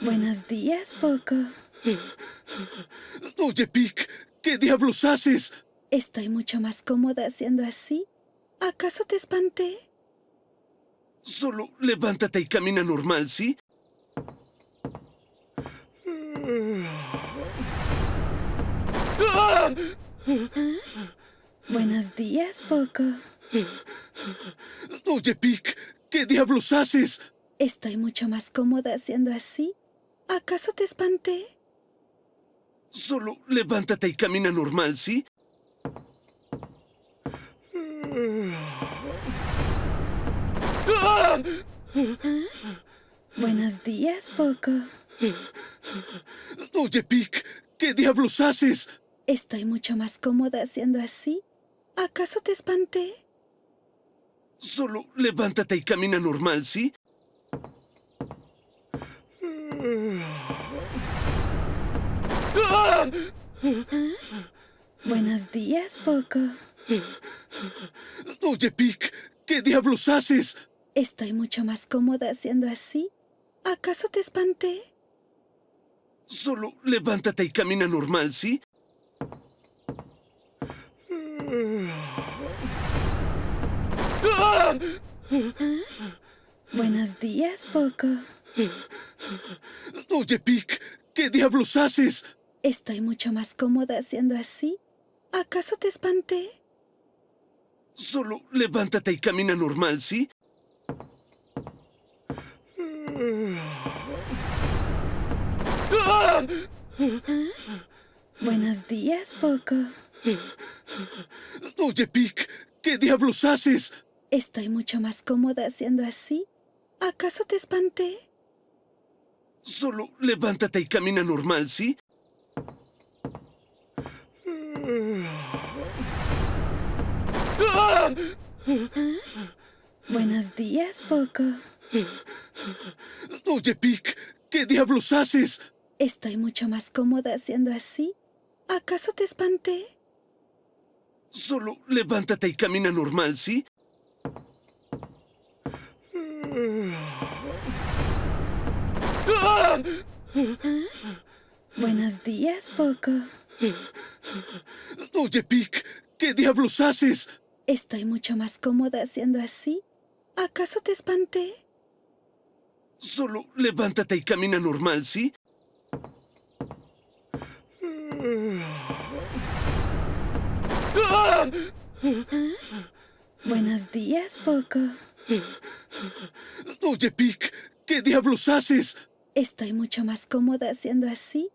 Buenos días, Poco. Oye, Pic, ¿qué diablos haces? Estoy mucho más cómoda haciendo así. ¿Acaso te espanté? Solo levántate y camina normal, ¿sí? ¡Ah! Buenos días, Poco. Oye, Pic, ¿qué diablos haces? Estoy mucho más cómoda haciendo así. ¿Acaso te espanté? Solo levántate y camina normal, ¿sí? ¡Ah! Buenos días, Poco. Oye, Pic, ¿qué diablos haces? Estoy mucho más cómoda haciendo así. ¿Acaso te espanté? Solo levántate y camina normal, ¿sí? ¡Ah! Buenos días, Poco. Oye, Pic, ¿qué diablos haces? Estoy mucho más cómoda haciendo así. ¿Acaso te espanté? Solo levántate y camina normal, ¿sí? ¡Ah! Buenos días, Poco. Oye, Pic, ¿qué diablos haces? Estoy mucho más cómoda haciendo así. ¿Acaso te espanté? Solo levántate y camina normal, ¿sí? ¡Ah! Buenos días, Poco. Oye, Pic, ¿qué diablos haces? Estoy mucho más cómoda haciendo así. ¿Acaso te espanté? Solo levántate y camina normal, ¿sí? ¡Ah! Buenos días, Poco. Oye, Pic, ¿qué diablos haces? Estoy mucho más cómoda haciendo así. ¿Acaso te espanté? Solo levántate y camina normal, ¿sí? ¡Ah! Buenos días, Poco. Oye, Pic, ¿qué diablos haces? Estoy mucho más cómoda haciendo así. ¿Acaso te espanté? Solo levántate y camina normal, ¿sí? ¡Ah! Buenos días, Poco. Oye, Pic, ¿qué diablos haces? Estoy mucho más cómoda haciendo así.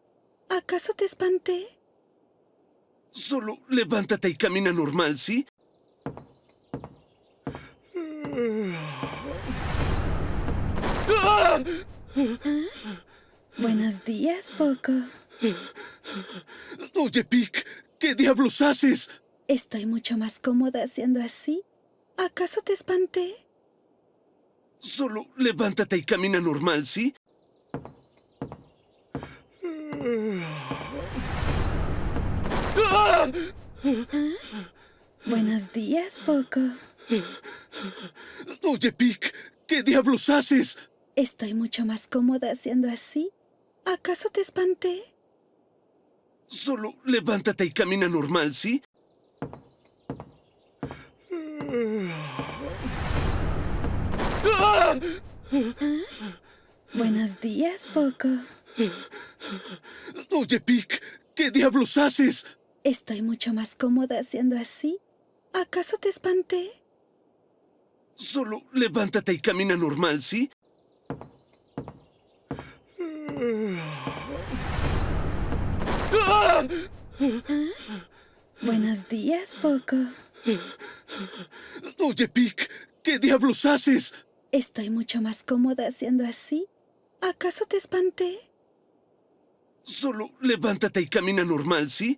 ¿Acaso te espanté? Solo levántate y camina normal, ¿sí? ¡Ah! Buenos días, Poco. Oye, Pic, ¿qué diablos haces? Estoy mucho más cómoda haciendo así. ¿Acaso te espanté? Solo levántate y camina normal, ¿sí? ¡Ah! Buenos días, Poco. Oye, Pic, ¿qué diablos haces? Estoy mucho más cómoda haciendo así. ¿Acaso te espanté? Solo levántate y camina normal, ¿sí? ¡Ah! Buenos días, Poco. Oye, Pic, ¿qué diablos haces? Estoy mucho más cómoda haciendo así. ¿Acaso te espanté? Solo levántate y camina normal, ¿sí? ¡Ah! Buenos días, Poco. Oye, Pic, ¿qué diablos haces? Estoy mucho más cómoda haciendo así. ¿Acaso te espanté? Solo levántate y camina normal, ¿sí?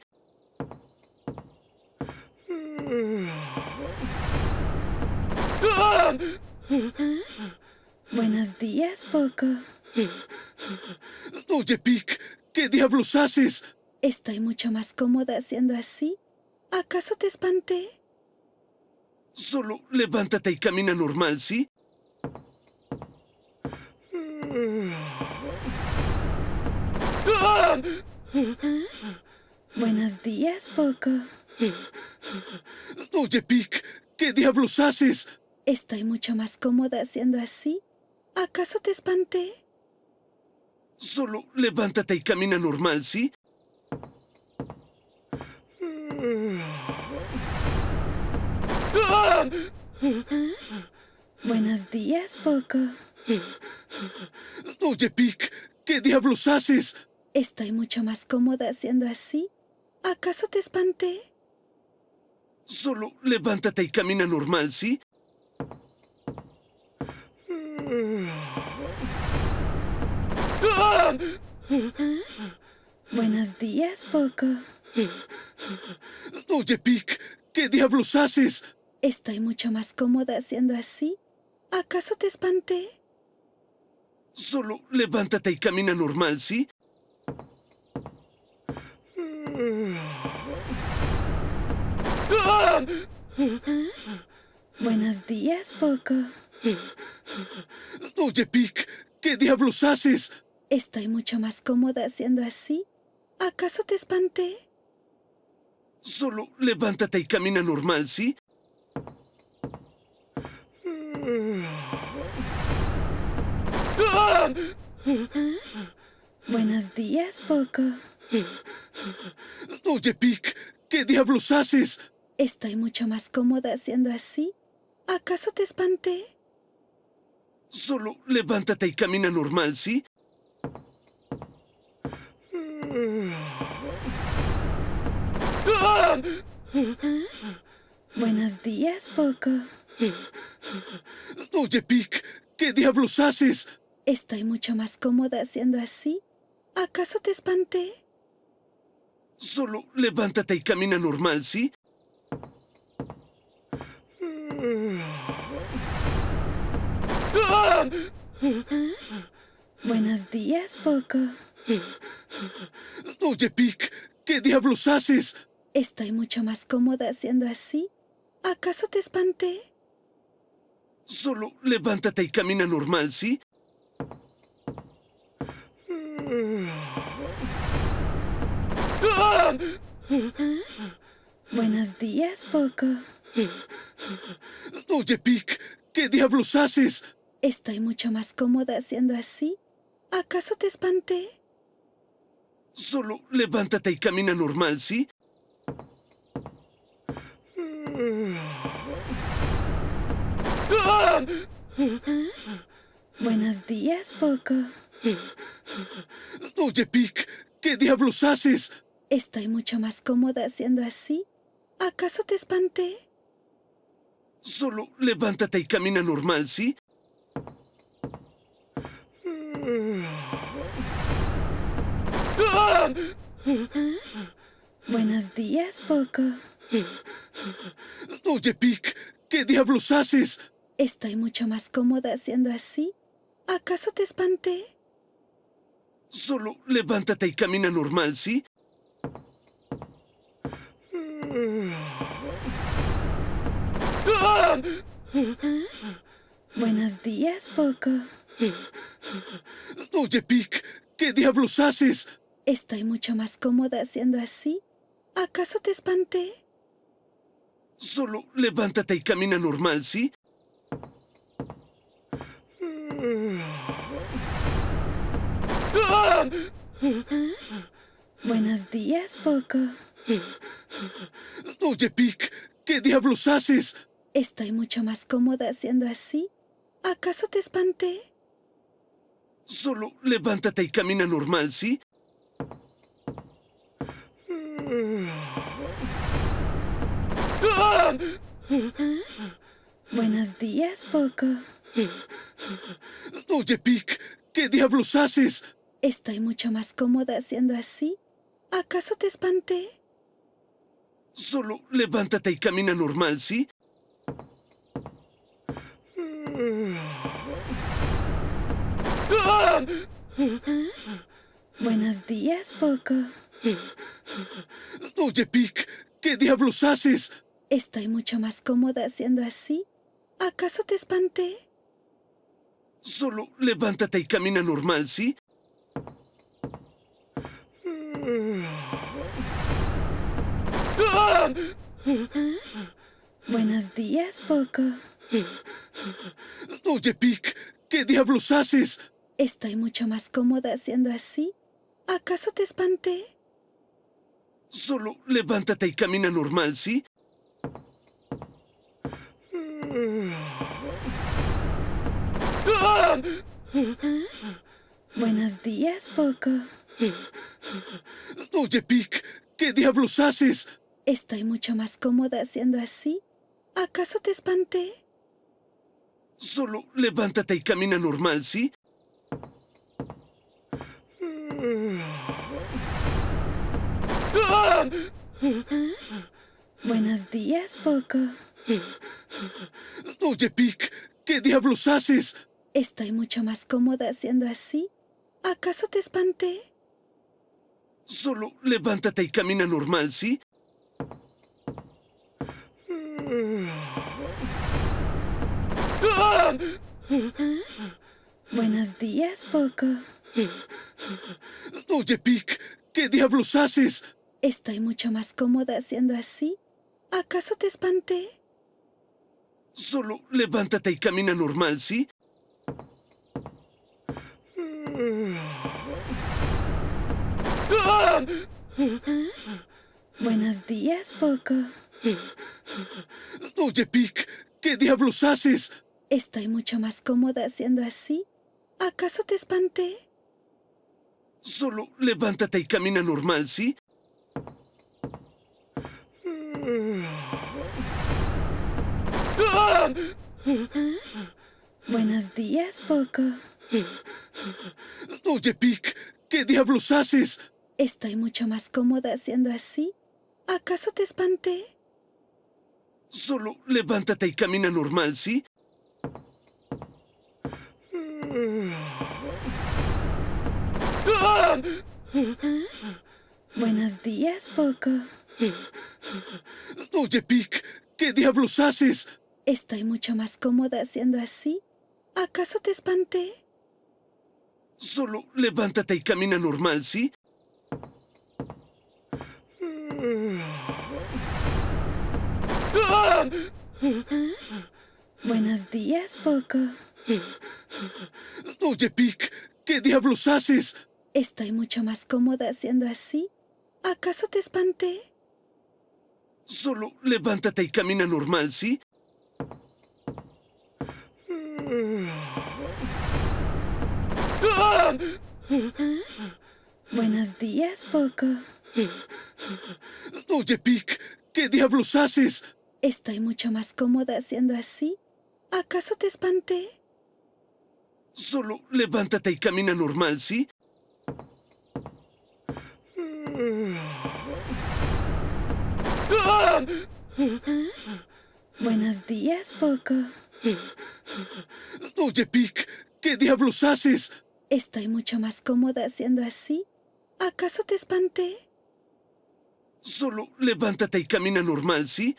¡Ah! Buenos días, Poco. Oye, Pic, ¿qué diablos haces? Estoy mucho más cómoda haciendo así. ¿Acaso te espanté? Solo levántate y camina normal, ¿sí? Buenos días, Poco. Oye, Pic, ¿qué diablos haces? Estoy mucho más cómoda haciendo así. ¿Acaso te espanté? Solo levántate y camina normal, ¿sí? Buenos días, Poco. Oye, Pic, ¿qué diablos haces? Estoy mucho más cómoda haciendo así. ¿Acaso te espanté? Solo levántate y camina normal, ¿sí? Buenos días, Poco. Oye, Pic, ¿qué diablos haces? Estoy mucho más cómoda haciendo así. ¿Acaso te espanté? Solo levántate y camina normal, ¿sí? Buenos días, Poco. Oye, Pic, ¿qué diablos haces? Estoy mucho más cómoda haciendo así. ¿Acaso te espanté? Solo levántate y camina normal, ¿sí? Buenos días, Poco. Oye, Pic, ¿qué diablos haces? Estoy mucho más cómoda haciendo así. ¿Acaso te espanté? Solo levántate y camina normal, ¿sí? Buenos días, Poco. Oye, Pic, ¿qué diablos haces? Estoy mucho más cómoda haciendo así. ¿Acaso te espanté? Solo levántate y camina normal, ¿sí? Buenos días, Poco. Oye, Pic, ¿qué diablos haces? Estoy mucho más cómoda haciendo así. ¿Acaso te espanté? Solo levántate y camina normal, ¿sí? Buenos días, Poco. Oye, Pic, ¿qué diablos haces? Estoy mucho más cómoda haciendo así. ¿Acaso te espanté? Solo levántate y camina normal, ¿sí? Buenos días, Poco. Oye, Pic, ¿qué diablos haces? Estoy mucho más cómoda haciendo así. ¿Acaso te espanté? Solo levántate y camina normal, ¿sí? Buenos días, Poco. Oye, Pic, ¿qué diablos haces? Estoy mucho más cómoda haciendo así. ¿Acaso te espanté? Solo levántate y camina normal, ¿sí? Buenos días, Poco. Oye, Pic, ¿qué diablos haces? Estoy mucho más cómoda haciendo así. ¿Acaso te espanté? Solo levántate y camina normal, ¿sí? Buenos días, Poco. Oye, Pic, ¿qué diablos haces? Estoy mucho más cómoda haciendo así. ¿Acaso te espanté? Solo levántate y camina normal, ¿sí? Buenos días, Poco. Oye, Pic, ¿qué diablos haces? Estoy mucho más cómoda haciendo así. ¿Acaso te espanté? Solo levántate y camina normal, ¿sí? Buenos días, Poco. Oye, Pic, ¿qué diablos haces? Estoy mucho más cómoda haciendo así. ¿Acaso te espanté? Solo levántate y camina normal, ¿sí? ¡Ah! Buenos días, Poco. Oye, Pic, ¿qué diablos haces? Estoy mucho más cómoda haciendo así. ¿Acaso te espanté? Solo levántate y camina normal, ¿sí? ¡Ah! Buenos días, Poco. Oye, Pic, ¿qué diablos haces? Estoy mucho más cómoda haciendo así. ¿Acaso te espanté? Solo levántate y camina normal, ¿sí? ¡Ah! Buenos días, Poco. Oye, Pic, ¿qué diablos haces? Estoy mucho más cómoda haciendo así. ¿Acaso te espanté? Solo levántate y camina normal, ¿sí? ¡Ah! Buenos días, Poco. Oye, Pic, ¿qué diablos haces? Estoy mucho más cómoda haciendo así. ¿Acaso te espanté? Solo levántate y camina normal, ¿sí? ¡Ah! Buenos días, Poco. Oye, Pic, ¿qué diablos haces? Estoy mucho más cómoda haciendo así. ¿Acaso te espanté? Solo levántate y camina normal, ¿sí? ¡Ah! Buenos días, Poco. Oye, Pic, ¿qué diablos haces? Estoy mucho más cómoda haciendo así. ¿Acaso te espanté? Solo levántate y camina normal, ¿sí? ¡Ah! Buenos días, Poco. Oye, Pic, ¿qué diablos haces? Estoy mucho más cómoda haciendo así. ¿Acaso te espanté? Solo levántate y camina normal, ¿sí? ¡Ah! Buenos días, Poco. Oye, Pic, ¿qué diablos haces? Estoy mucho más cómoda haciendo así. ¿Acaso te espanté? Solo levántate y camina normal, ¿sí? ¡Ah! Buenos días, Poco. Oye, Pic, ¿qué diablos haces? Estoy mucho más cómoda haciendo así. ¿Acaso te espanté? Solo levántate y camina normal, ¿sí? ¡Ah! Buenos días, Poco. Oye, Pic, ¿qué diablos haces? Estoy mucho más cómoda haciendo así. ¿Acaso te espanté? Solo levántate y camina normal, ¿sí?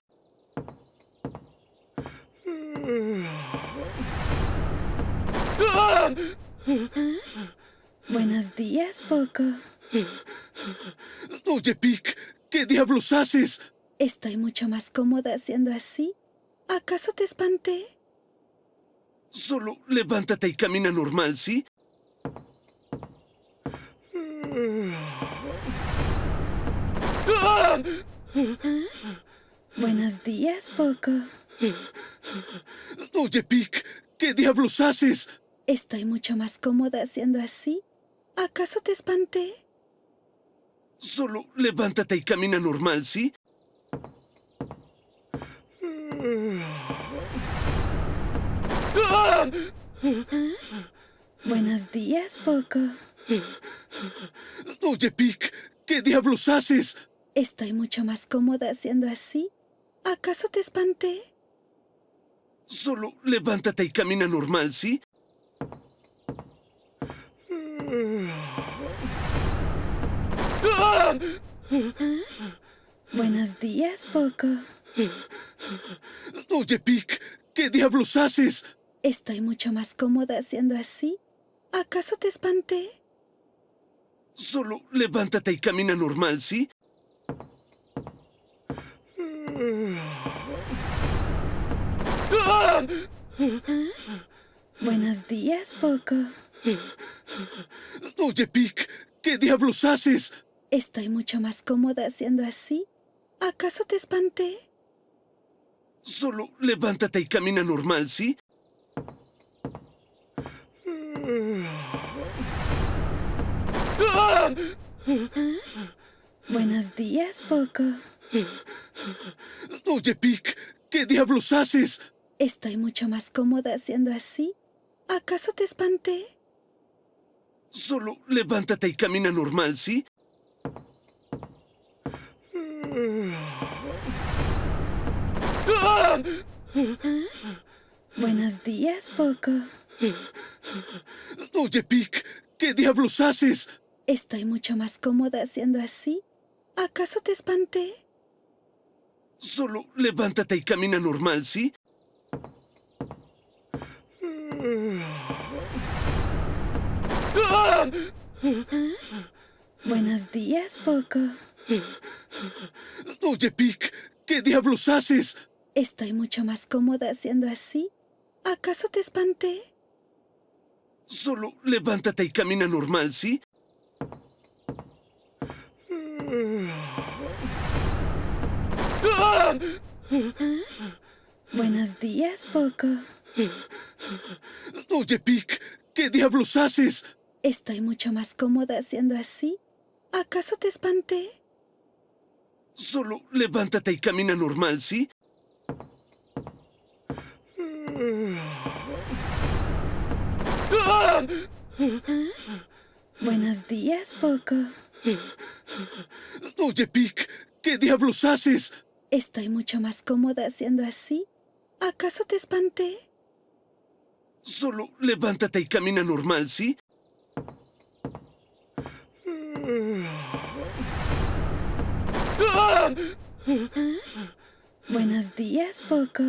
¡Ah! Buenos días, Poco. Oye, Pic, ¿qué diablos haces? Estoy mucho más cómoda haciendo así. ¿Acaso te espanté? Solo levántate y camina normal, ¿sí? ¡Ah! Buenos días, Poco. Oye, Pic, ¿qué diablos haces? Estoy mucho más cómoda haciendo así. ¿Acaso te espanté? Solo levántate y camina normal, ¿sí? ¡Ah! Buenos días, Poco. Oye, Pic, ¿qué diablos haces? Estoy mucho más cómoda haciendo así. ¿Acaso te espanté? Solo levántate y camina normal, ¿sí? ¡Ah! Buenos días, Poco. Oye, Pic, ¿qué diablos haces? Estoy mucho más cómoda haciendo así. ¿Acaso te espanté? Solo levántate y camina normal, ¿sí? ¡Ah! Buenos días, Poco. Oye, Pic, ¿qué diablos haces? Estoy mucho más cómoda haciendo así. ¿Acaso te espanté? Solo levántate y camina normal, ¿sí? ¡Ah! Buenos días, Poco. Oye, Pic, ¿qué diablos haces? Estoy mucho más cómoda haciendo así. ¿Acaso te espanté? Solo levántate y camina normal, ¿sí? ¡Ah! Buenos días, Poco. Oye, Pic, ¿qué diablos haces? Estoy mucho más cómoda haciendo así. ¿Acaso te espanté? Solo levántate y camina normal, ¿sí? ¡Ah! Buenos días, Poco. Oye, Pic, ¿qué diablos haces? Estoy mucho más cómoda haciendo así. ¿Acaso te espanté? Solo levántate y camina normal, ¿sí? ¡Ah! Buenos días, Poco. Oye, Pic, ¿qué diablos haces? Estoy mucho más cómoda haciendo así. ¿Acaso te espanté? Solo levántate y camina normal, ¿sí? ¡Ah! Buenos días, Poco. Oye, Pic, ¿qué diablos haces? Estoy mucho más cómoda haciendo así. ¿Acaso te espanté? Solo levántate y camina normal, ¿sí? ¡Ah! Buenos días, Poco.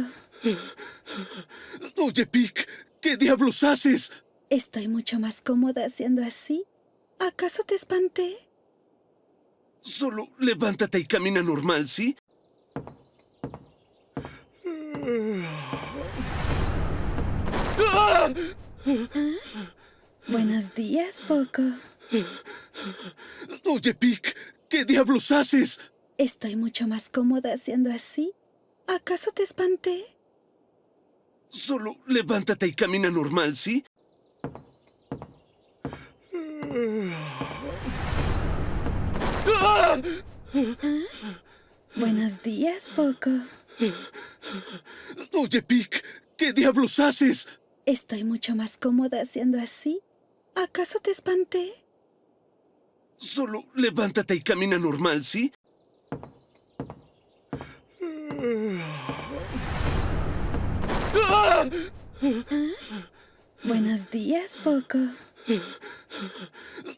Oye, Pic, ¿qué diablos haces? Estoy mucho más cómoda haciendo así. ¿Acaso te espanté? Solo levántate y camina normal, ¿sí? ¡Ah! Buenos días, Poco. Oye, Pic, ¿qué diablos haces? Estoy mucho más cómoda haciendo así. ¿Acaso te espanté? Solo levántate y camina normal, ¿sí? ¡Ah! Buenos días, Poco. Oye, Pic, ¿qué diablos haces? Estoy mucho más cómoda haciendo así. ¿Acaso te espanté? Solo levántate y camina normal, ¿sí? ¡Ah! Buenos días, Poco.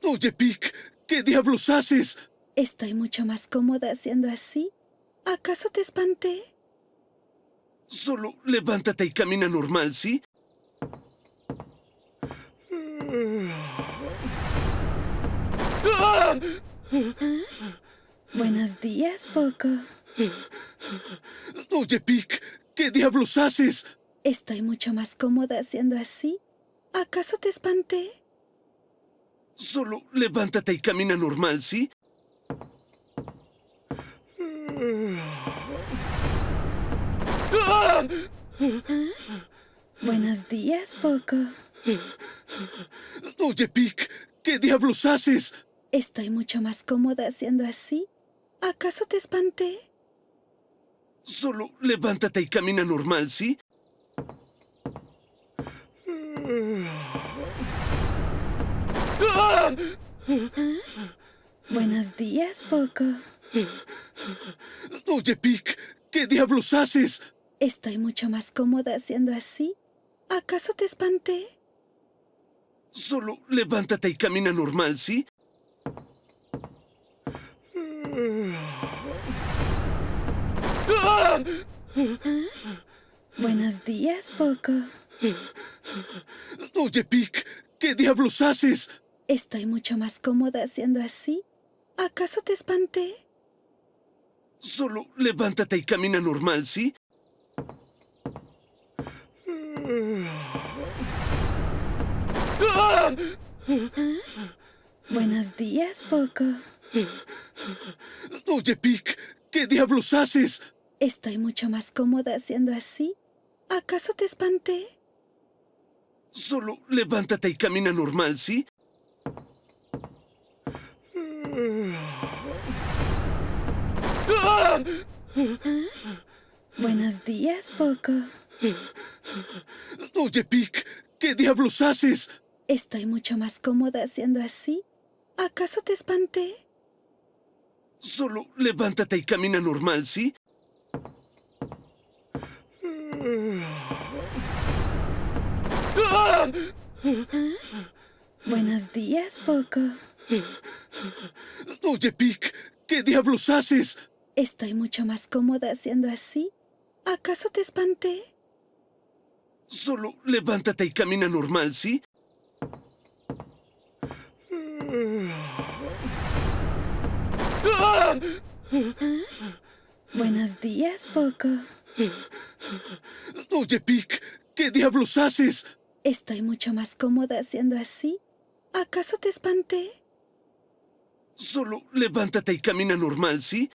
Oye, Pic, ¿qué diablos haces? Estoy mucho más cómoda haciendo así. ¿Acaso te espanté? Solo levántate y camina normal, ¿sí? ¡Ah! Buenos días, Poco. Oye, Pic, ¿qué diablos haces? Estoy mucho más cómoda haciendo así. ¿Acaso te espanté? Solo levántate y camina normal, ¿sí? ¡Ah! Buenos días, Poco. Oye, Pic, ¿qué diablos haces? Estoy mucho más cómoda haciendo así. ¿Acaso te espanté? Solo levántate y camina normal, ¿sí? ¡Ah! Buenos días, Poco. Oye, Pic, ¿qué diablos haces? Estoy mucho más cómoda haciendo así. ¿Acaso te espanté? Solo levántate y camina normal, ¿sí? ¡Ah! Buenos días, Poco. Oye, Pic, ¿qué diablos haces? Estoy mucho más cómoda haciendo así. ¿Acaso te espanté? Solo levántate y camina normal, ¿sí? ¡Ah! Buenos días, Poco. Oye, Pic, ¿qué diablos haces? Estoy mucho más cómoda haciendo así. ¿Acaso te espanté? Solo levántate y camina normal, ¿sí? ¡Ah! Buenos días, Poco. Oye, Pic, ¿qué diablos haces? Estoy mucho más cómoda haciendo así. ¿Acaso te espanté? Solo levántate y camina normal, ¿sí? ¡Ah! Buenos días, Poco. Oye, Pic, ¿qué diablos haces? Estoy mucho más cómoda haciendo así. ¿Acaso te espanté? Solo levántate y camina normal, ¿sí? ¡Ah! Buenos días, Poco. Oye, Pic, ¿qué diablos haces? Estoy mucho más cómoda haciendo así. ¿Acaso te espanté? Solo levántate y camina normal, ¿sí?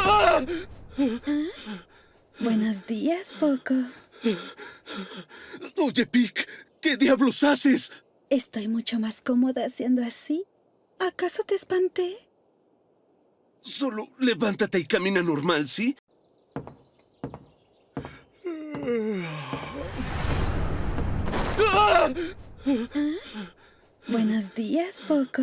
¡Ah! Buenos días, Poco. Oye, Pic, ¿qué diablos haces? Estoy mucho más cómoda haciendo así. ¿Acaso te espanté? Solo levántate y camina normal, ¿sí? ¡Ah! Buenos días, Poco.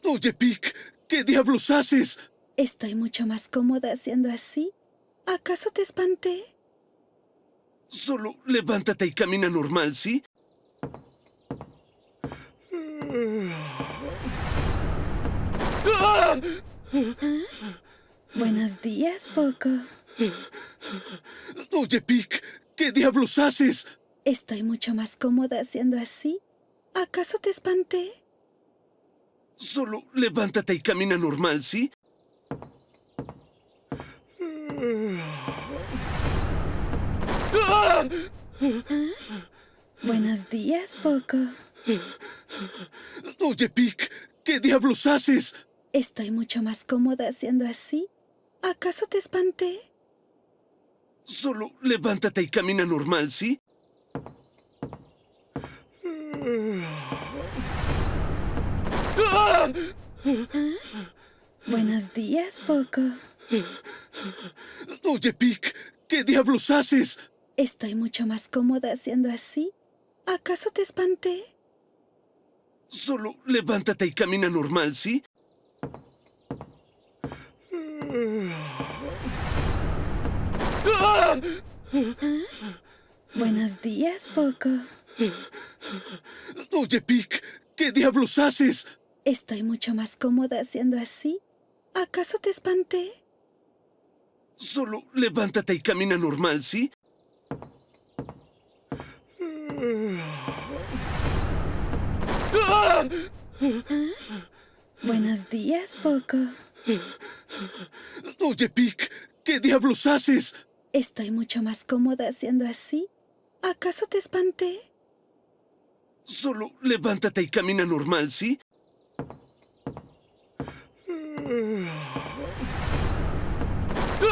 Oye, Pic, ¿qué diablos haces? Estoy mucho más cómoda haciendo así. ¿Acaso te espanté? Solo levántate y camina normal, ¿sí? ¡Ah! Buenos días, Poco. Oye, Pic, ¿qué diablos haces? Estoy mucho más cómoda haciendo así. ¿Acaso te espanté? Solo levántate y camina normal, ¿sí? ¡Ah! Buenos días, Poco. Oye, Pic, ¿qué diablos haces? Estoy mucho más cómoda haciendo así. ¿Acaso te espanté? Solo levántate y camina normal, ¿sí? ¡Ah! Buenos días, Poco. Oye, Pic, ¿qué diablos haces? Estoy mucho más cómoda haciendo así. ¿Acaso te espanté? Solo levántate y camina normal, ¿sí? ¡Ah! Buenos días, Poco. Oye, Pic, ¿qué diablos haces? Estoy mucho más cómoda haciendo así. ¿Acaso te espanté? Solo levántate y camina normal, ¿sí? ¡Ah! Buenos días, Poco. Oye, Pic, ¿qué diablos haces? Estoy mucho más cómoda haciendo así. ¿Acaso te espanté? Solo levántate y camina normal, ¿sí?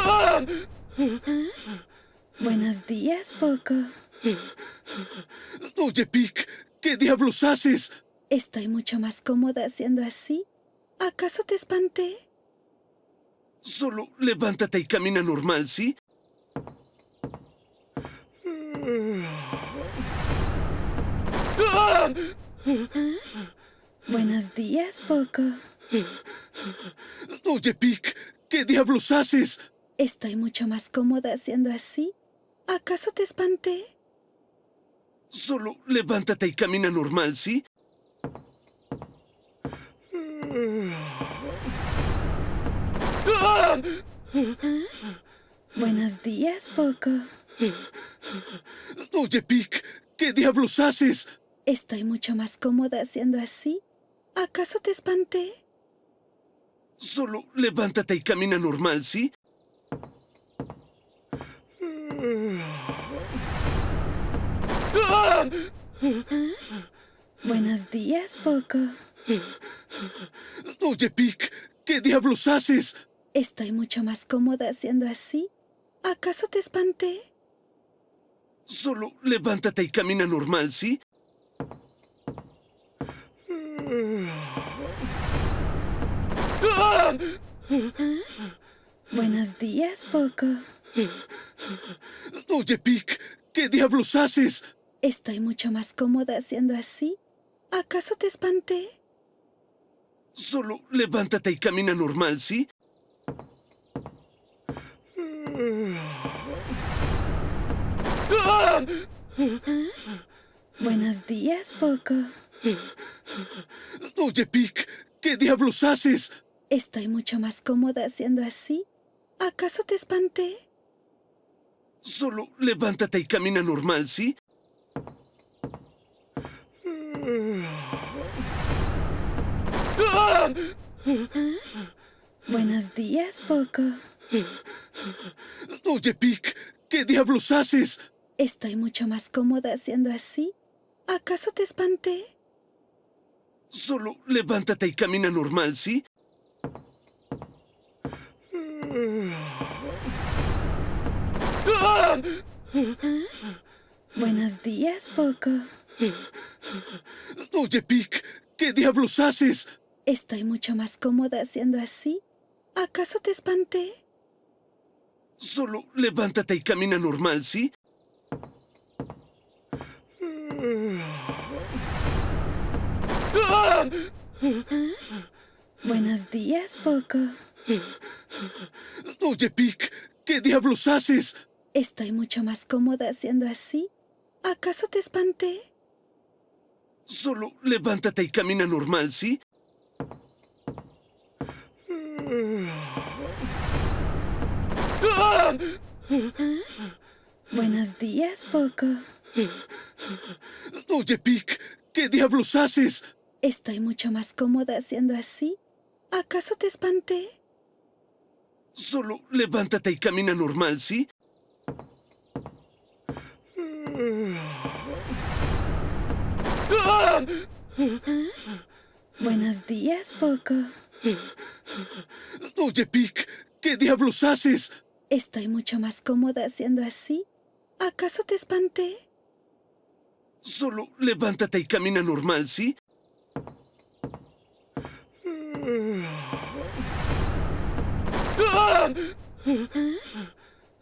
¡Ah! Buenos días, Poco. Oye, Pic, ¿qué diablos haces? Estoy mucho más cómoda haciendo así. ¿Acaso te espanté? Solo levántate y camina normal, ¿sí? ¡Ah! Buenos días, Poco. Oye, Pic, ¿qué diablos haces? Estoy mucho más cómoda haciendo así. ¿Acaso te espanté? Solo levántate y camina normal, ¿sí? ¡Ah! Buenos días, Poco. Oye, Pic, ¿qué diablos haces? Estoy mucho más cómoda haciendo así. ¿Acaso te espanté? Solo levántate y camina normal, ¿sí? Buenos días, Poco. Oye, Pic, ¿qué diablos haces? Estoy mucho más cómoda haciendo así. ¿Acaso te espanté? Solo levántate y camina normal, ¿sí? Buenos días, Poco. Oye, Pic, ¿qué diablos haces? Estoy mucho más cómoda haciendo así. ¿Acaso te espanté? Solo levántate y camina normal, ¿sí? Buenos días, Poco. Oye, Pic, ¿qué diablos haces? Estoy mucho más cómoda haciendo así. ¿Acaso te espanté? Solo levántate y camina normal, ¿sí? Buenos días, Poco. Oye, Pic, ¿qué diablos haces? Estoy mucho más cómoda haciendo así. ¿Acaso te espanté? Solo levántate y camina normal, ¿sí? Buenos días, Poco. Oye, Pic, ¿qué diablos haces? Estoy mucho más cómoda haciendo así. ¿Acaso te espanté? Solo levántate y camina normal, ¿sí? Buenos días, Poco. Oye, Pic, ¿qué diablos haces? Estoy mucho más cómoda haciendo así. ¿Acaso te espanté? Solo levántate y camina normal, ¿sí? Buenos días, Poco. Oye, Pic, ¿qué diablos haces? Estoy mucho más cómoda haciendo así. ¿Acaso te espanté? Solo levántate y camina normal, ¿sí? Buenos días, Poco. Oye, Pic, ¿qué diablos haces? Estoy mucho más cómoda haciendo así. ¿Acaso te espanté? Solo levántate y camina normal, ¿sí?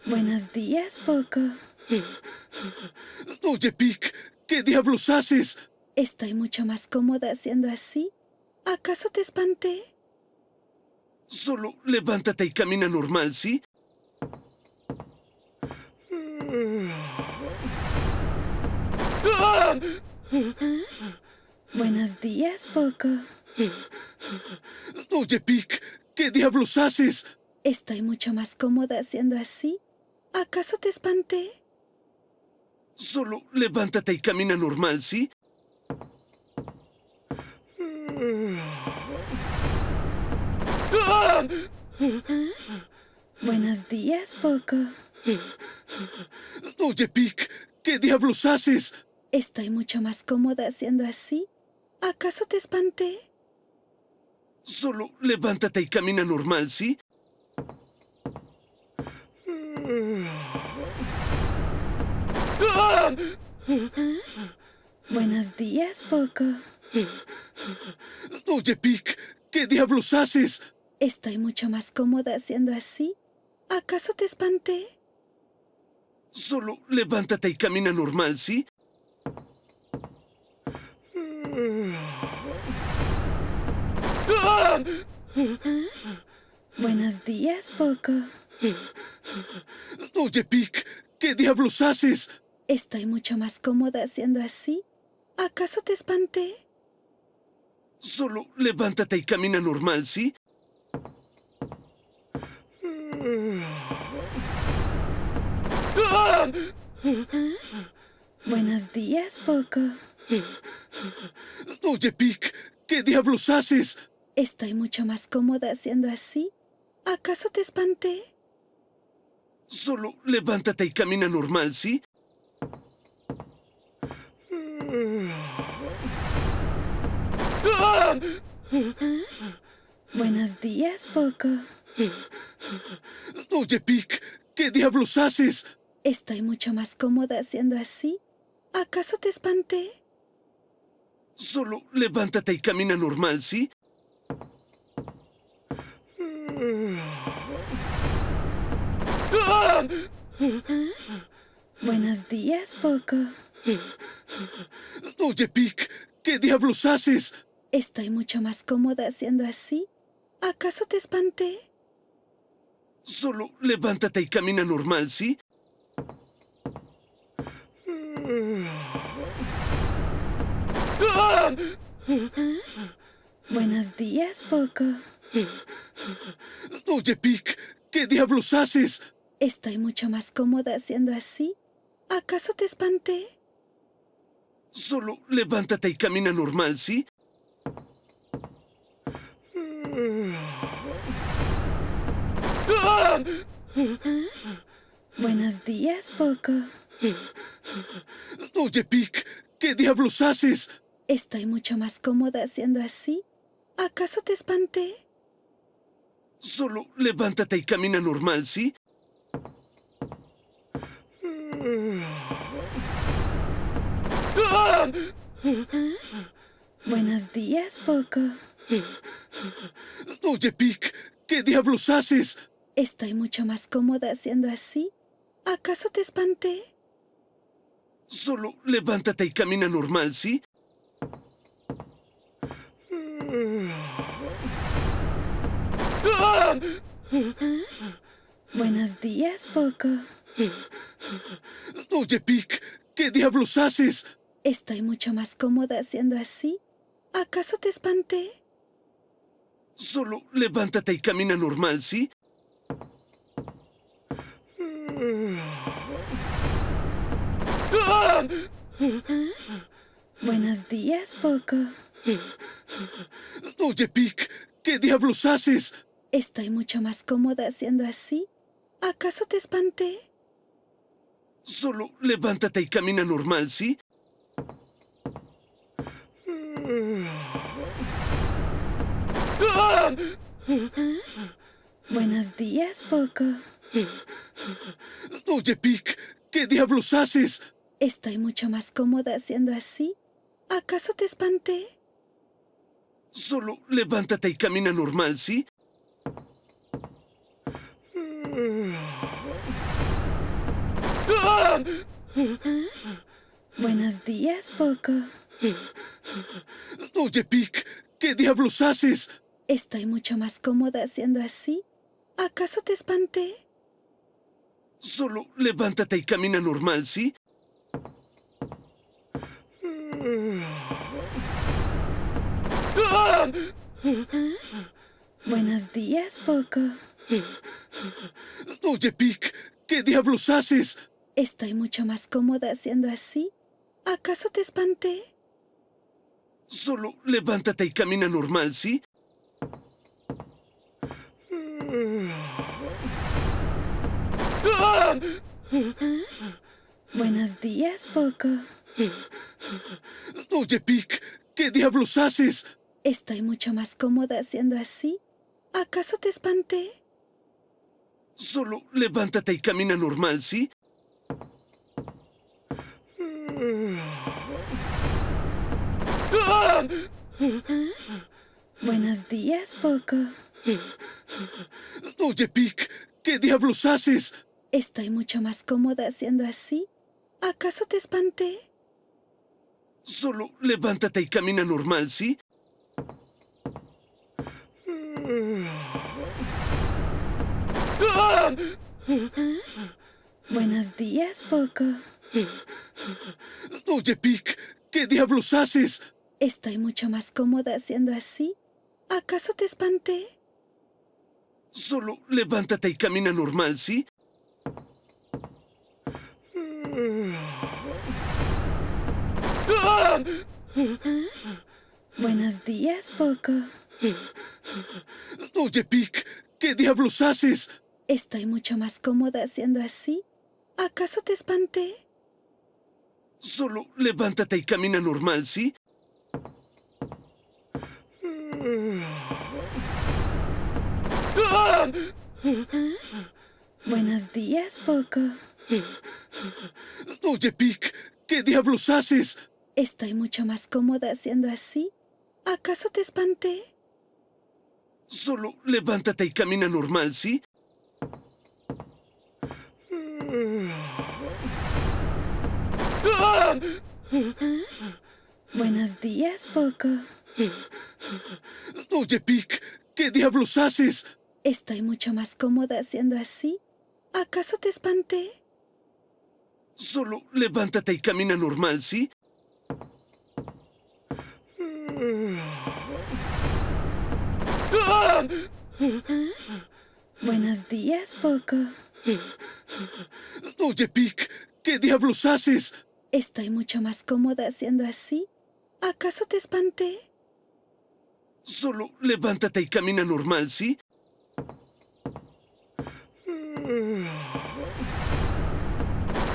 Buenos días, Poco. Oye, Pic, ¿qué diablos haces? Estoy mucho más cómoda haciendo así. ¿Acaso te espanté? Solo levántate y camina normal, ¿sí? Buenos días, Poco. Oye, Pic, ¿qué diablos haces? Estoy mucho más cómoda haciendo así. ¿Acaso te espanté? Solo levántate y camina normal, ¿sí? Buenos días, Poco. Oye, Pic, ¿qué diablos haces? Estoy mucho más cómoda haciendo así. ¿Acaso te espanté? Solo levántate y camina normal, ¿sí? Buenos días, Poco. Oye, Pic, ¿qué diablos haces? Estoy mucho más cómoda haciendo así. ¿Acaso te espanté? Solo levántate y camina normal, ¿sí? Buenos días, Poco. Oye, Pic, ¿qué diablos haces? Estoy mucho más cómoda haciendo así. ¿Acaso te espanté? Solo levántate y camina normal, ¿sí? Buenos días, Poco. Oye, Pic, ¿qué diablos haces? Estoy mucho más cómoda haciendo así. ¿Acaso te espanté? Solo levántate y camina normal, ¿sí? Buenos días, Poco. Oye, Pic, ¿qué diablos haces? Estoy mucho más cómoda haciendo así. ¿Acaso te espanté? Solo levántate y camina normal, ¿sí? Buenos días, Poco. Oye, Pic, ¿qué diablos haces? Estoy mucho más cómoda haciendo así. ¿Acaso te espanté? Solo levántate y camina normal, ¿sí? Buenos días, Poco. Oye, Pic, ¿qué diablos haces? Estoy mucho más cómoda haciendo así. ¿Acaso te espanté? Solo levántate y camina normal, ¿sí? Buenos días, Poco. Oye, Pic, ¿qué diablos haces? Estoy mucho más cómoda haciendo así. ¿Acaso te espanté? Solo levántate y camina normal, ¿sí? Buenos días, Poco. Oye, Pic, ¿qué diablos haces? Estoy mucho más cómoda haciendo así. ¿Acaso te espanté? Solo levántate y camina normal, ¿sí? Buenos días, Poco. Oye, Pic, ¿qué diablos haces? Estoy mucho más cómoda haciendo así. ¿Acaso te espanté? Solo levántate y camina normal, ¿sí? Buenos días, Poco. Oye, Pic, ¿qué diablos haces? Estoy mucho más cómoda haciendo así. ¿Acaso te espanté? Solo levántate y camina normal, ¿sí? Buenos días, Poco. Oye, Pic, ¿qué diablos haces? Estoy mucho más cómoda haciendo así. ¿Acaso te espanté? Solo levántate y camina normal, ¿sí? Buenos días, Poco. Oye, Pic, ¿qué diablos haces? Estoy mucho más cómoda haciendo así. ¿Acaso te espanté? Solo levántate y camina normal, ¿sí? Buenos días, Poco. Oye, Pic, ¿qué diablos haces? Estoy mucho más cómoda haciendo así. ¿Acaso te espanté? Solo levántate y camina normal, ¿sí? Buenos días, Poco. Oye, Pic, ¿qué diablos haces? Estoy mucho más cómoda haciendo así. ¿Acaso te espanté? Solo levántate y camina normal, ¿sí? Buenos días, Poco. Oye, Pic, ¿qué diablos haces? Estoy mucho más cómoda haciendo así. ¿Acaso te espanté? Solo levántate y camina normal, ¿sí? Buenos días, Poco. Oye, Pic, ¿qué diablos haces? Estoy mucho más cómoda haciendo así. ¿Acaso te espanté? Solo levántate y camina normal, ¿sí? ¡Ah! Buenos días, Poco. Oye, Pic, ¿qué diablos haces? Estoy mucho más cómoda haciendo así. ¿Acaso te espanté? Solo levántate y camina normal, ¿sí? ¡Ah! Buenos días, Poco. Oye, Pic, ¿qué diablos haces? Estoy mucho más cómoda haciendo así. ¿Acaso te espanté? Solo levántate y camina normal, ¿sí? ¡Ah! Buenos días, Poco. Oye, Pic, ¿qué diablos haces? Estoy mucho más cómoda haciendo así. ¿Acaso te espanté? Solo levántate y camina normal, ¿sí? ¡Ah! Buenos días, Poco. Oye, Pic, ¿qué diablos haces? Estoy mucho más cómoda haciendo así. ¿Acaso te espanté? Solo levántate y camina normal, ¿sí?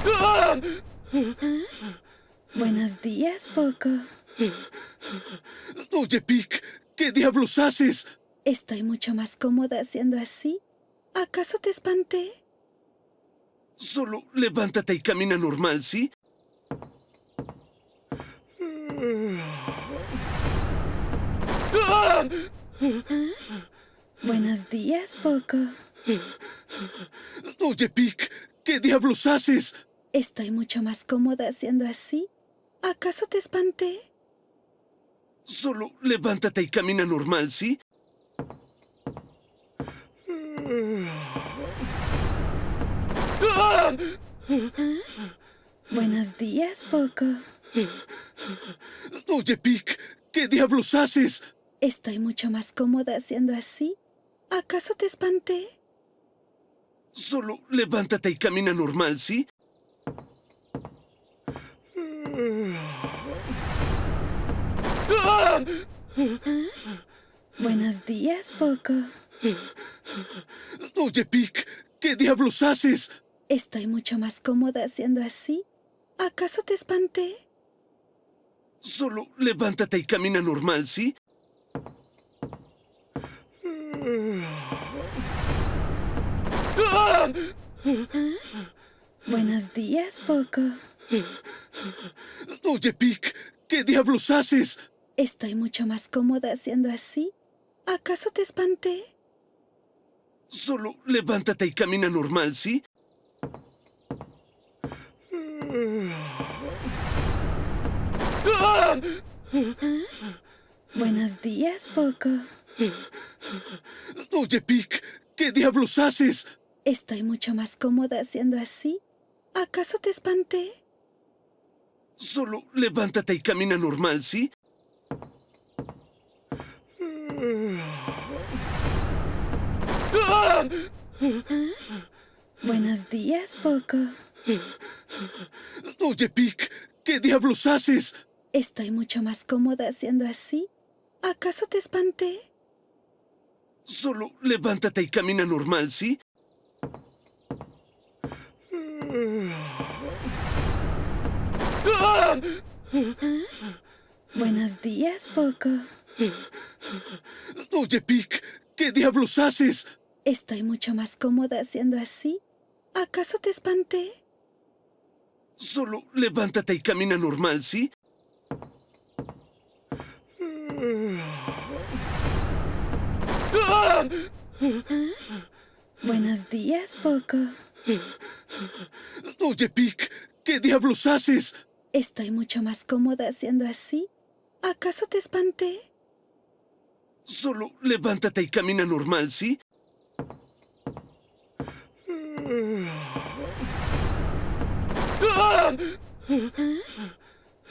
¡Ah! Buenos días, Poco. Oye, Pic, ¿qué diablos haces? Estoy mucho más cómoda haciendo así. ¿Acaso te espanté? Solo levántate y camina normal, ¿sí? ¡Ah! Buenos días, Poco. Oye, Pic, ¿qué diablos haces? Estoy mucho más cómoda haciendo así. ¿Acaso te espanté? Solo levántate y camina normal, ¿sí? ¡Ah! Buenos días, Poco. Oye, Pic, ¿qué diablos haces? Estoy mucho más cómoda haciendo así. ¿Acaso te espanté? Solo levántate y camina normal, ¿sí? ¡Ah! Buenos días, Poco. Oye, Pic, ¿qué diablos haces? Estoy mucho más cómoda haciendo así. ¿Acaso te espanté? Solo levántate y camina normal, ¿sí? ¡Ah! Buenos días, Poco. Oye, Pic, ¿qué diablos haces? Estoy mucho más cómoda haciendo así. ¿Acaso te espanté? Solo levántate y camina normal, ¿sí? ¡Ah! Buenos días, Poco. Oye, Pic, ¿qué diablos haces? Estoy mucho más cómoda haciendo así. ¿Acaso te espanté? Solo levántate y camina normal, ¿sí? ¡Ah! Buenos días, Poco. Oye, Pic, ¿qué diablos haces? Estoy mucho más cómoda haciendo así. ¿Acaso te espanté? Solo levántate y camina normal, ¿sí? ¡Ah! Buenos días, Poco. Oye, Pic, ¿qué diablos haces? Estoy mucho más cómoda haciendo así. ¿Acaso te espanté? Solo levántate y camina normal, ¿sí? ¡Ah! Buenos días, Poco. Oye, Pic, ¿qué diablos haces? Estoy mucho más cómoda haciendo así. ¿Acaso te espanté? Solo levántate y camina normal, ¿sí? ¡Ah!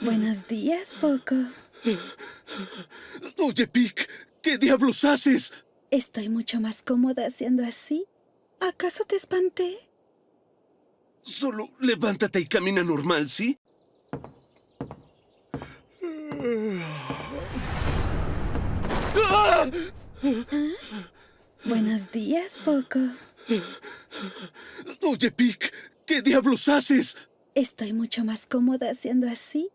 Buenos días, Poco. Oye, Pic, ¿qué diablos haces? Estoy mucho más cómoda haciendo así. ¿Acaso te espanté? Solo levántate y camina normal, ¿sí? ¡Ah! Buenos días, Poco. Oye, Pic, ¿qué diablos haces? Estoy mucho más cómoda haciendo así.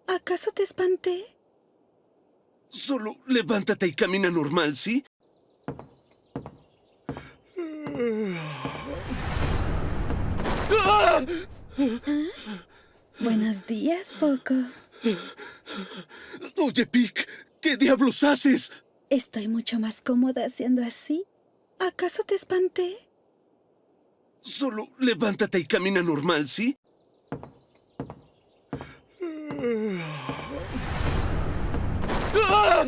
¿Acaso te espanté? Solo levántate y camina normal, ¿sí? ¡Ah! Buenos días, Poco. Oye, Pic, ¿qué diablos haces? Estoy mucho más cómoda haciendo así. ¿Acaso te espanté? Solo levántate y camina normal, ¿sí? ¡Ah!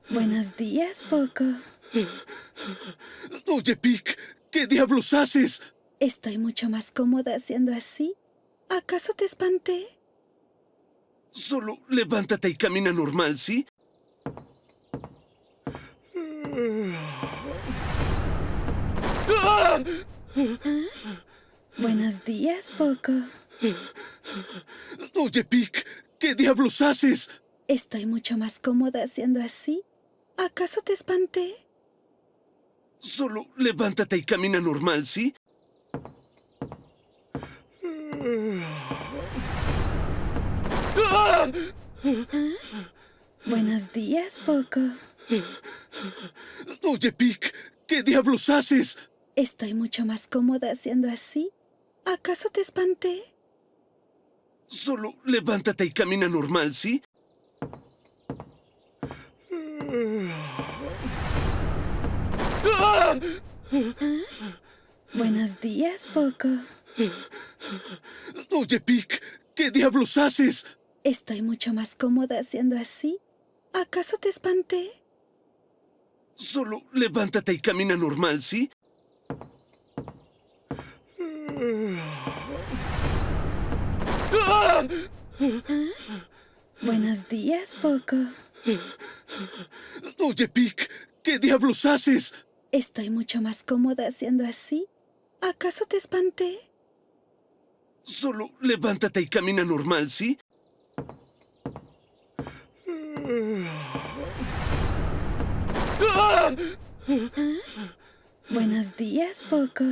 Buenos días, Poco. Oye, Pic, ¿qué diablos haces? Estoy mucho más cómoda haciendo así. ¿Acaso te espanté? Solo levántate y camina normal, ¿sí? ¡Ah! Buenos días, Poco. Oye, Pic, ¿qué diablos haces? Estoy mucho más cómoda haciendo así. ¿Acaso te espanté? Solo levántate y camina normal, ¿sí? ¡Ah! Buenos días, Poco. Oye, Pic, ¿qué diablos haces? Estoy mucho más cómoda haciendo así. ¿Acaso te espanté? Solo levántate y camina normal, ¿sí? ¡Ah! Buenos días, Poco. Oye, Pic, ¿qué diablos haces? Estoy mucho más cómoda haciendo así. ¿Acaso te espanté? Solo levántate y camina normal, ¿sí? ¡Ah! Buenos días, Poco. Oye, Pic, ¿qué diablos haces? Estoy mucho más cómoda haciendo así. ¿Acaso te espanté? Solo levántate y camina normal, ¿sí? ¡Ah! Buenos días, Poco.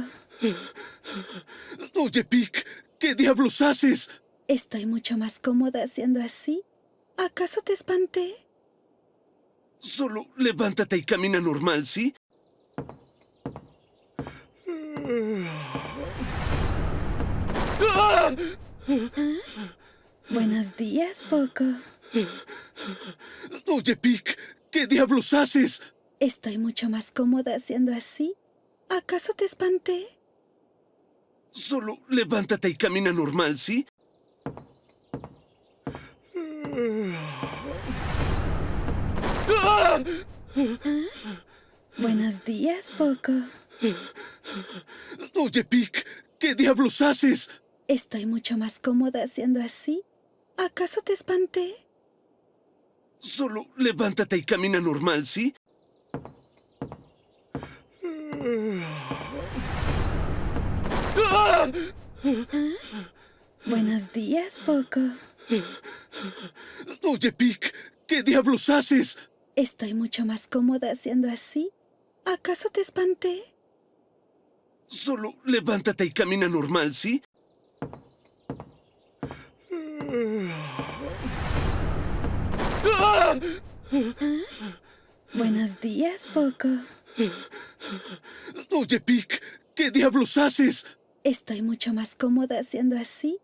Oye, Pic, ¿qué diablos haces? Estoy mucho más cómoda haciendo así. ¿Acaso te espanté? Solo levántate y camina normal, ¿sí? ¡Ah! Buenos días, Poco. Oye, Pic, ¿qué diablos haces? Estoy mucho más cómoda haciendo así. ¿Acaso te espanté? Solo levántate y camina normal, ¿sí? ¡Ah! Buenos días, Poco. Oye, Pic, ¿qué diablos haces? Estoy mucho más cómoda haciendo así. ¿Acaso te espanté? Solo levántate y camina normal, ¿sí? ¡Ah! Buenos días, Poco. Oye, Pic, ¿qué diablos haces? Estoy mucho más cómoda haciendo así. ¿Acaso te espanté? Solo levántate y camina normal, ¿sí? ¡Ah! Buenos días, Poco. Oye, Pic, ¿qué diablos haces? Estoy mucho más cómoda haciendo así.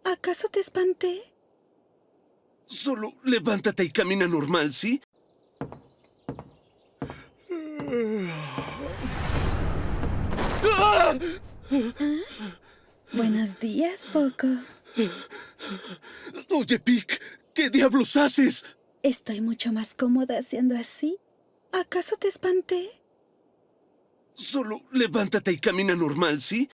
¿Acaso te espanté? Solo levántate y camina normal, ¿sí? ¡Ah! Buenos días, Poco. Oye, Pic, ¿qué diablos haces? Estoy mucho más cómoda haciendo así. ¿Acaso te espanté? Solo levántate y camina normal, ¿sí?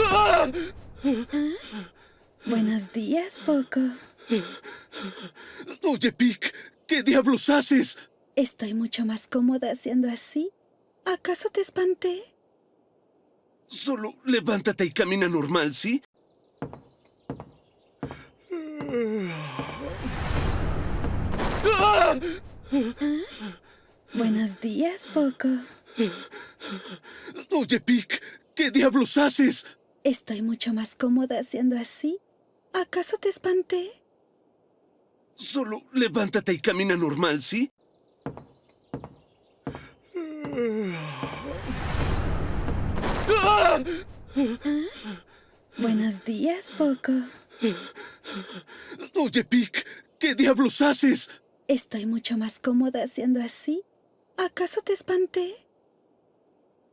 ¡Ah! Buenos días, Poco. Oye, Pic, ¿qué diablos haces? Estoy mucho más cómoda haciendo así. ¿Acaso te espanté? Solo levántate y camina normal, ¿sí? ¡Ah! Buenos días, Poco. Oye, Pic, ¿qué diablos haces? Estoy mucho más cómoda haciendo así. ¿Acaso te espanté? Solo levántate y camina normal, ¿sí? ¡Ah! Buenos días, Poco. Oye, Pic, ¿qué diablos haces? Estoy mucho más cómoda haciendo así. ¿Acaso te espanté?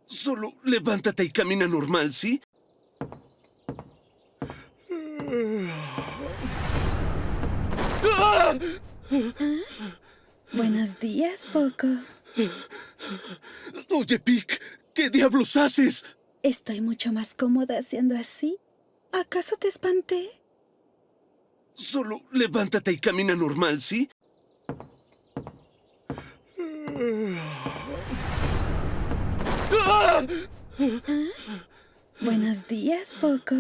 Solo levántate y camina normal, ¿sí? ¡Ah! Buenos días, Poco. Oye, Pic, ¿qué diablos haces? Estoy mucho más cómoda haciendo así. ¿Acaso te espanté? Solo levántate y camina normal, ¿sí? ¡Ah! Buenos días, Poco.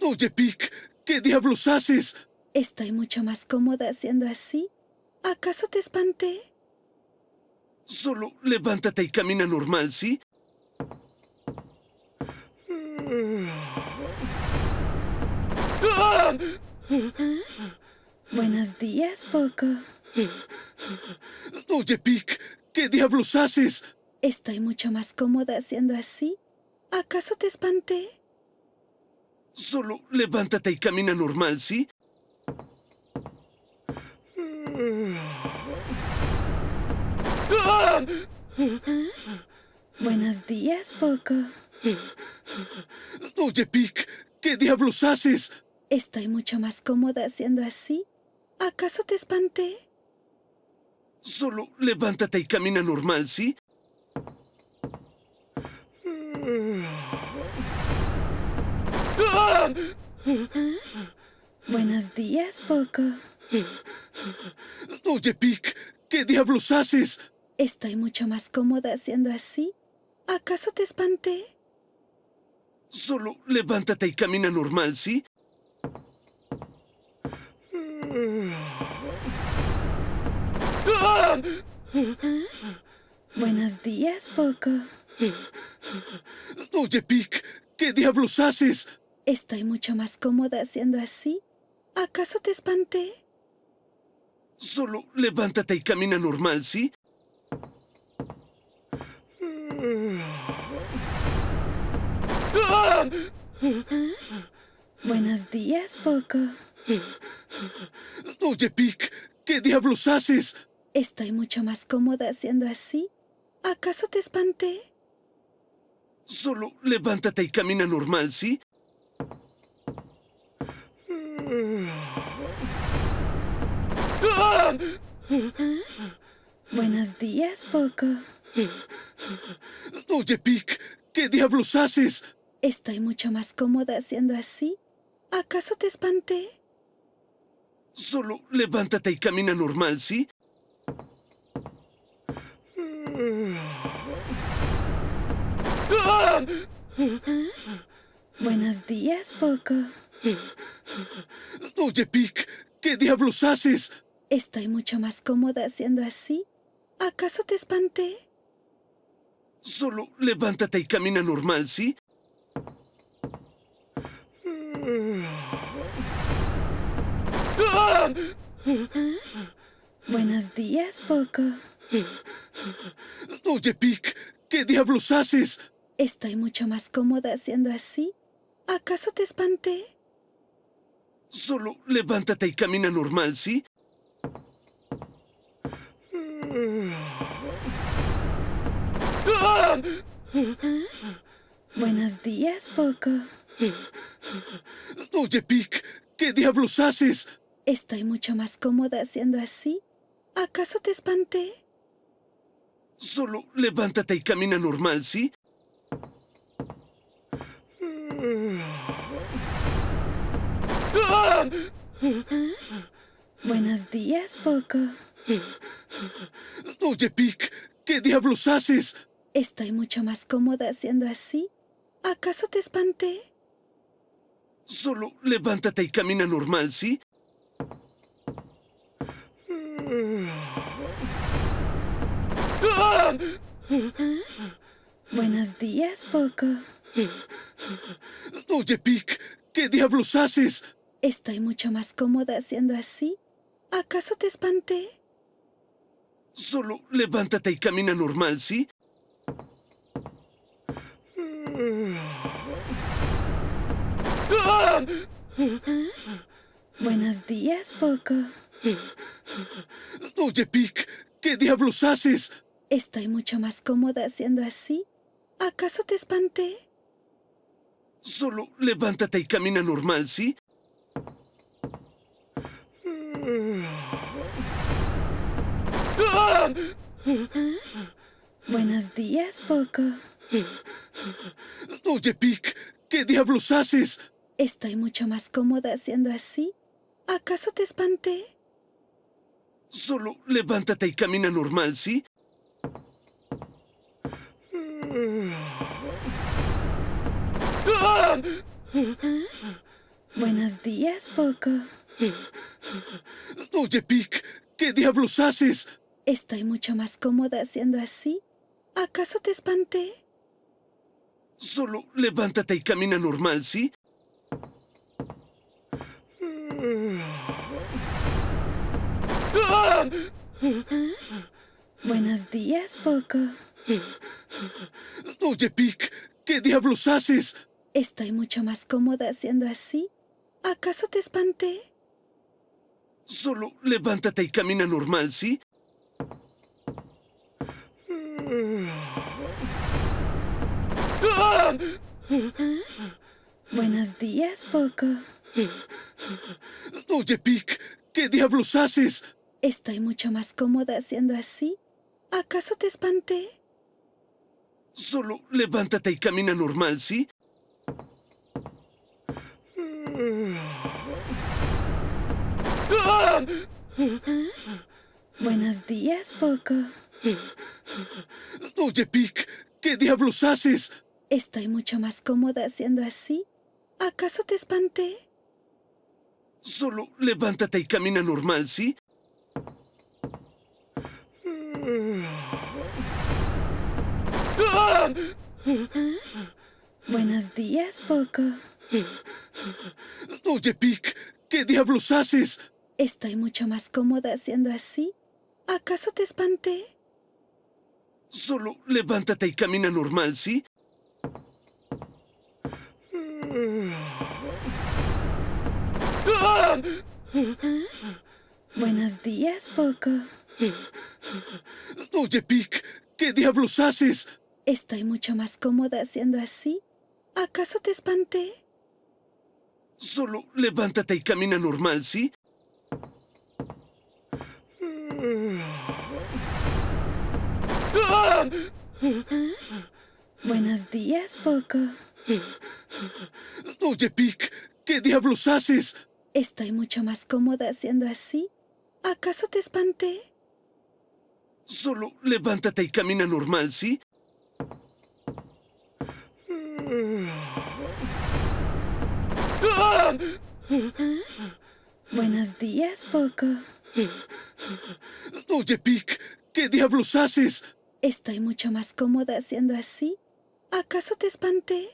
Oye, Pic, ¿qué diablos haces? Estoy mucho más cómoda haciendo así. ¿Acaso te espanté? Solo levántate y camina normal, ¿sí? ¡Ah! Buenos días, Poco. Oye, Pic, ¿qué diablos haces? Estoy mucho más cómoda haciendo así. ¿Acaso te espanté? Solo levántate y camina normal, ¿sí? ¡Ah! Buenos días, Poco. Oye, Pic, ¿qué diablos haces? Estoy mucho más cómoda haciendo así. ¿Acaso te espanté? Solo levántate y camina normal, ¿sí? ¡Ah! Buenos días, Poco. Oye, Pic, ¿qué diablos haces? Estoy mucho más cómoda haciendo así. ¿Acaso te espanté? Solo levántate y camina normal, ¿sí? ¡Ah! Buenos días, Poco. Oye, Pic, ¿qué diablos haces? Estoy mucho más cómoda haciendo así. ¿Acaso te espanté? Solo levántate y camina normal, ¿sí? ¡Ah! Buenos días, Poco. Oye, Pic, ¿qué diablos haces? Estoy mucho más cómoda haciendo así. ¿Acaso te espanté? Solo levántate y camina normal, ¿sí? ¡Ah! Buenos días, Poco. Oye, Pic, ¿qué diablos haces? Estoy mucho más cómoda haciendo así. ¿Acaso te espanté? Solo levántate y camina normal, ¿sí? ¡Ah! Buenos días, Poco. Oye, Pic, ¿qué diablos haces? Estoy mucho más cómoda haciendo así. ¿Acaso te espanté? Solo levántate y camina normal, ¿sí? ¡Ah! Buenos días, Poco. Oye, Pic, ¿qué diablos haces? Estoy mucho más cómoda haciendo así. ¿Acaso te espanté? Solo levántate y camina normal, ¿sí? ¡Ah! Buenos días, Poco. Oye, Pic, ¿qué diablos haces? Estoy mucho más cómoda haciendo así. ¿Acaso te espanté? Solo levántate y camina normal, ¿sí? ¡Ah! Buenos días, Poco. Oye, Pic, ¿qué diablos haces? Estoy mucho más cómoda haciendo así. ¿Acaso te espanté? Solo levántate y camina normal, ¿sí? ¡Ah! Buenos días, Poco. Oye, Pic, ¿qué diablos haces? Estoy mucho más cómoda haciendo así. ¿Acaso te espanté? Solo levántate y camina normal, ¿sí? ¡Ah! Buenos días, Poco. Oye, Pic, ¿qué diablos haces? Estoy mucho más cómoda haciendo así. ¿Acaso te espanté? Solo levántate y camina normal, ¿sí? ¡Ah! Buenos días, Poco. Oye, Pic, ¿qué diablos haces? Estoy mucho más cómoda haciendo así. ¿Acaso te espanté? Solo levántate y camina normal, ¿sí? ¡Ah! Buenos días, Poco. Oye, Pic, ¿qué diablos haces? Estoy mucho más cómoda haciendo así. ¿Acaso te espanté? Solo levántate y camina normal, ¿sí? ¡Ah! Buenos días, Poco. Oye, Pic, ¿qué diablos haces? Estoy mucho más cómoda haciendo así. ¿Acaso te espanté? Solo levántate y camina normal, ¿sí? ¡Ah! Buenos días, Poco. Oye, Pic, ¿qué diablos haces? Estoy mucho más cómoda haciendo así. ¿Acaso te espanté? Solo levántate y camina normal, ¿sí? ¡Ah! Buenos días, Poco. Oye, Pic, ¿qué diablos haces? Estoy mucho más cómoda haciendo así. ¿Acaso te espanté? Solo levántate y camina normal, ¿sí? ¡Ah! Buenos días, Poco. Oye, Pic, ¿qué diablos haces? Estoy mucho más cómoda haciendo así. ¿Acaso te espanté? Solo levántate y camina normal, ¿sí? ¡Ah! Buenos días, Poco. Oye, Pic, ¿qué diablos haces? Estoy mucho más cómoda haciendo así. ¿Acaso te espanté? Solo levántate y camina normal, ¿sí? ¡Ah! Buenos días, Poco. Oye, Pic, ¿qué diablos haces? Estoy mucho más cómoda haciendo así. ¿Acaso te espanté? Solo levántate y camina normal, ¿sí? ¡Ah! Buenos días, Poco. Oye, Pic, ¿qué diablos haces? Estoy mucho más cómoda haciendo así. ¿Acaso te espanté?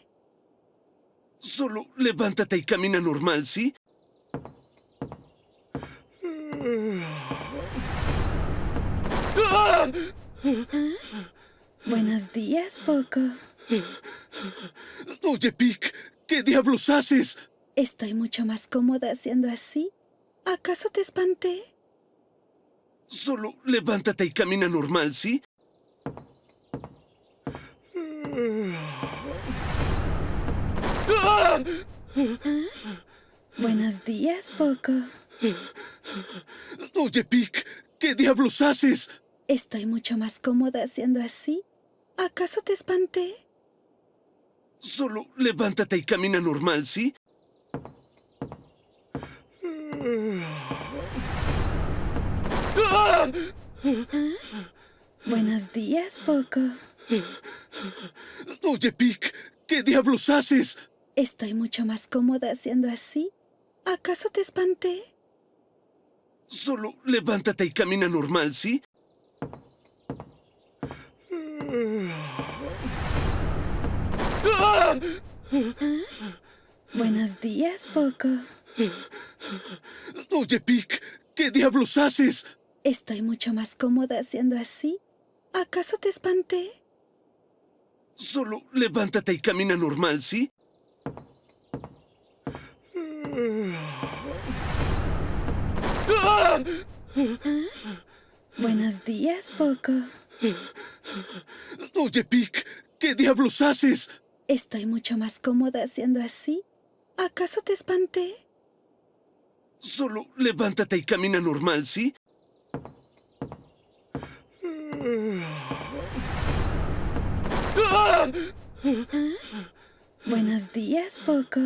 Solo levántate y camina normal, ¿sí? ¡Ah! Buenos días, Poco. Oye, Pic, ¿qué diablos haces? Estoy mucho más cómoda haciendo así. ¿Acaso te espanté? Solo levántate y camina normal, ¿sí? ¡Ah! Buenos días, Poco. Oye, Pic, ¿qué diablos haces? Estoy mucho más cómoda haciendo así. ¿Acaso te espanté? Solo levántate y camina normal, ¿sí? Buenos días, Poco. Oye, Pic, ¿qué diablos haces? Estoy mucho más cómoda haciendo así. ¿Acaso te espanté? Solo levántate y camina normal, ¿sí? Buenos días, Poco. Oye, Pic, ¿qué diablos haces? Estoy mucho más cómoda haciendo así. ¿Acaso te espanté? Solo levántate y camina normal, ¿sí? Buenos días, Poco. Oye, Pic, ¿qué diablos haces? Estoy mucho más cómoda haciendo así. ¿Acaso te espanté? Solo levántate y camina normal, ¿sí? Buenos días, Poco.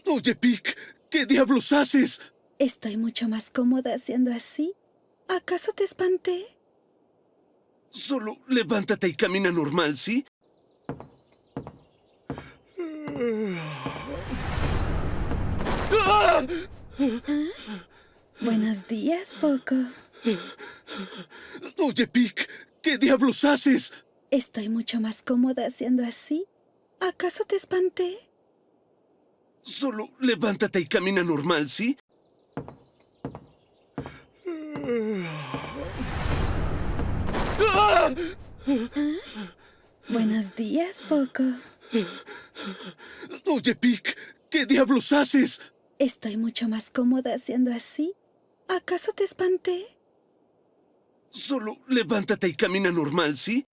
Oye, Pic, ¿qué diablos haces? Estoy mucho más cómoda haciendo así. ¿Acaso te espanté? Solo levántate y camina normal, ¿sí? Buenos días, Poco. Oye, Pic, ¿qué diablos haces? Estoy mucho más cómoda haciendo así. ¿Acaso te espanté? Solo levántate y camina normal, ¿sí? Buenos días, Poco. Oye, Pic, ¿qué diablos haces? Estoy mucho más cómoda haciendo así. ¿Acaso te espanté? Solo levántate y camina normal, ¿sí?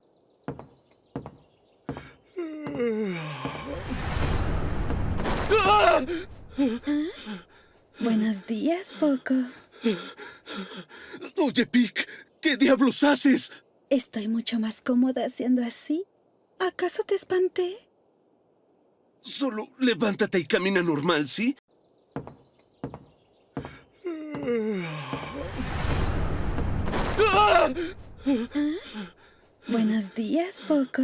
Buenos días, Poco. Oye, Pic, ¿qué diablos haces? Estoy mucho más cómoda haciendo así. ¿Acaso te espanté? Solo levántate y camina normal, ¿sí? Buenos días, Poco.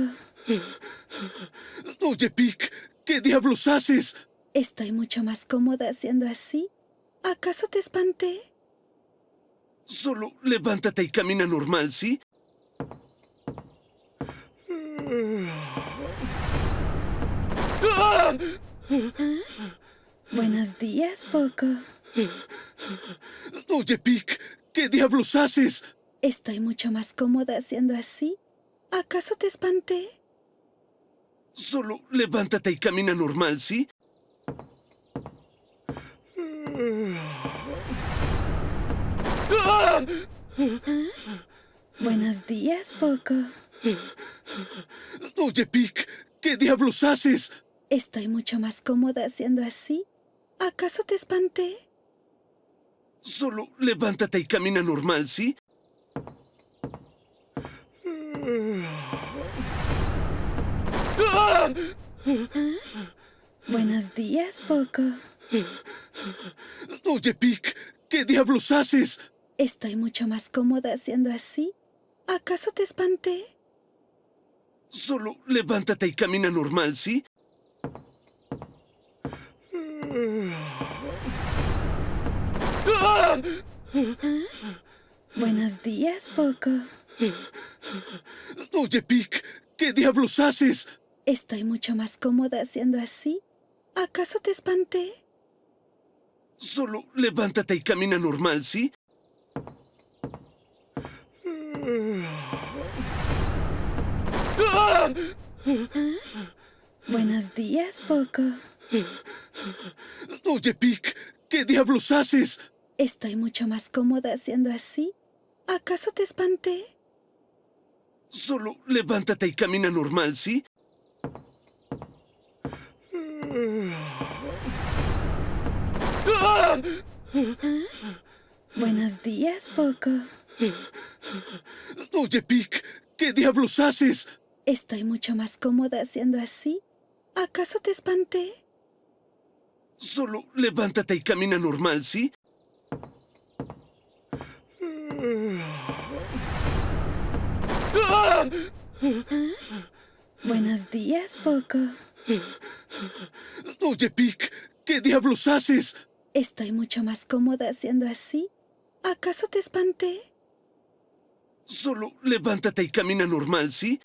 Oye, Pic, ¿qué diablos haces? Estoy mucho más cómoda haciendo así. ¿Acaso te espanté? Solo levántate y camina normal, ¿sí? Buenos días, Poco. Oye, Pic, ¿qué diablos haces? Estoy mucho más cómoda haciendo así. ¿Acaso te espanté? Solo levántate y camina normal, ¿sí? Buenos días, Poco. Oye, Pic, ¿qué diablos haces? Estoy mucho más cómoda haciendo así. ¿Acaso te espanté? Solo levántate y camina normal, ¿sí? Buenos días, Poco. Oye, Pic, ¿qué diablos haces? Estoy mucho más cómoda haciendo así. ¿Acaso te espanté? Solo levántate y camina normal, ¿sí? Buenos días, Poco. Oye, Pic, ¿qué diablos haces? Estoy mucho más cómoda haciendo así. ¿Acaso te espanté? Solo levántate y camina normal, ¿sí? Buenos días, Poco. Oye, Pic, ¿qué diablos haces? Estoy mucho más cómoda haciendo así. ¿Acaso te espanté? Solo levántate y camina normal, ¿sí? Buenos días, Poco. Oye, Pic, ¿qué diablos haces? Estoy mucho más cómoda haciendo así. ¿Acaso te espanté? Solo levántate y camina normal, ¿sí? ¡Ah! Buenos días, Poco. Oye, Pic, ¿qué diablos haces? Estoy mucho más cómoda haciendo así. ¿Acaso te espanté? Solo levántate y camina normal, ¿sí?